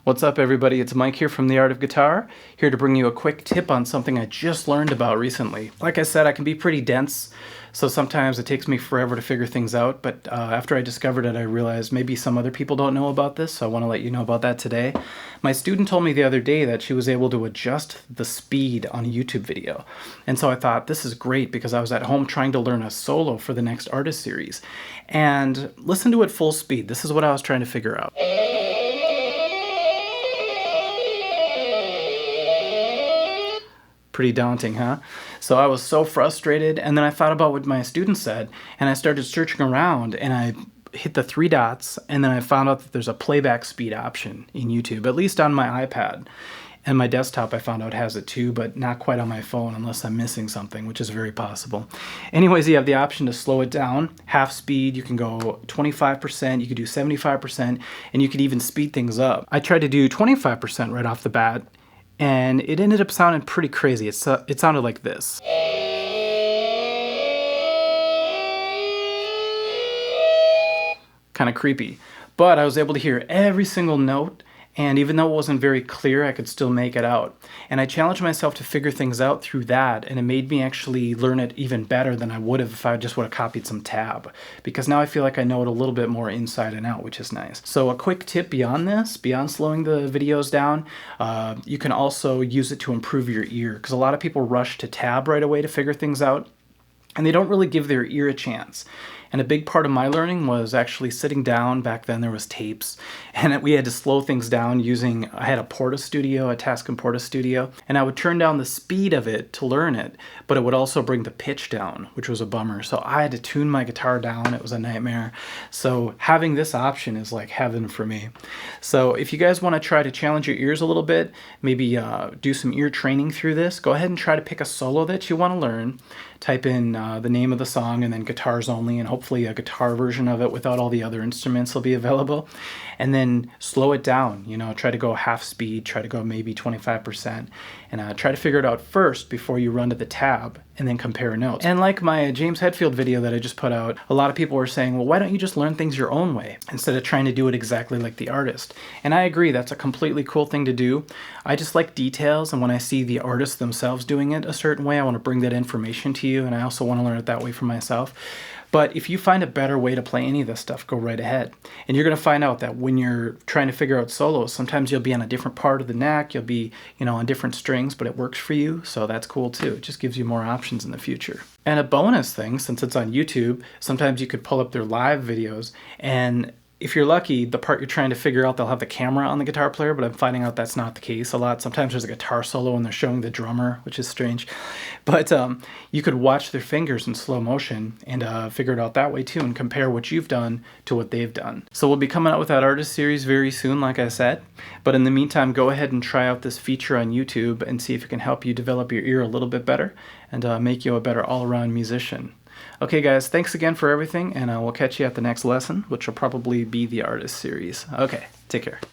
What's up everybody, it's Mike here from The Art of Guitar, here to bring you a quick tip on something I just learned about recently. Like I said, I can be pretty dense, so sometimes it takes me forever to figure things out, but after I discovered it, I realized maybe some other people don't know about this, so I want to let you know about that today. My student told me the other day that she was able to adjust the speed on a YouTube video, and so I thought this is great because I was at home trying to learn a solo for the next artist series. And listen to it full speed, this is what I was trying to figure out. Pretty daunting, huh? So I was so frustrated, and then I thought about what my student said, and I started searching around, and I hit the three dots, and then I found out that there's a playback speed option in YouTube, at least on my iPad. And my desktop, I found out, has it too, but not quite on my phone unless I'm missing something, which is very possible. Anyways, you have the option to slow it down, half speed, you can go 25%, you could do 75%, and you could even speed things up. I tried to do 25% right off the bat, and it ended up sounding pretty crazy. It sounded like this. Kind of creepy. But I was able to hear every single note, and even though it wasn't very clear, I could still make it out. And I challenged myself to figure things out through that, and it made me actually learn it even better than I would have if I just would have copied some tab. Because now I feel like I know it a little bit more inside and out, which is nice. So a quick tip beyond this, beyond slowing the videos down, you can also use it to improve your ear. Because a lot of people rush to tab right away to figure things out, and they don't really give their ear a chance. And a big part of my learning was actually sitting down. Back then there was tapes, and we had to slow things down using, I had a Porta Studio, a Tascam Porta Studio, and I would turn down the speed of it to learn it, but it would also bring the pitch down, which was a bummer. So I had to tune my guitar down, it was a nightmare. So having this option is like heaven for me. So if you guys want to try to challenge your ears a little bit, maybe do some ear training through this, go ahead and try to pick a solo that you want to learn. Type in the name of the song and then guitars only, and hopefully a guitar version of it without all the other instruments will be available. And then slow it down, you know, try to go half speed, try to go maybe 25%, and try to figure it out first before you run to the tab and then compare notes. And like my James Hetfield video that I just put out, a lot of people were saying, well, why don't you just learn things your own way instead of trying to do it exactly like the artist? And I agree, that's a completely cool thing to do. I just like details, and when I see the artists themselves doing it a certain way, I want to bring that information to you, and I also want to learn it that way for myself. But if you find a better way to play any of this stuff, go right ahead. And you're going to find out that when you're trying to figure out solos, sometimes you'll be on a different part of the neck, you'll be, you know, on different strings, but it works for you, so that's cool too. It just gives you more options in the future. And a bonus thing, since it's on YouTube, sometimes you could pull up their live videos, and if you're lucky, the part you're trying to figure out, they'll have the camera on the guitar player, but I'm finding out that's not the case a lot. Sometimes there's a guitar solo and they're showing the drummer, which is strange. But you could watch their fingers in slow motion and figure it out that way too, and compare what you've done to what they've done. So we'll be coming out with that artist series very soon, like I said. But in the meantime, go ahead and try out this feature on YouTube and see if it can help you develop your ear a little bit better and make you a better all-around musician. Okay guys, thanks again for everything, and we'll catch you at the next lesson, which will probably be the artist series. Okay, take care.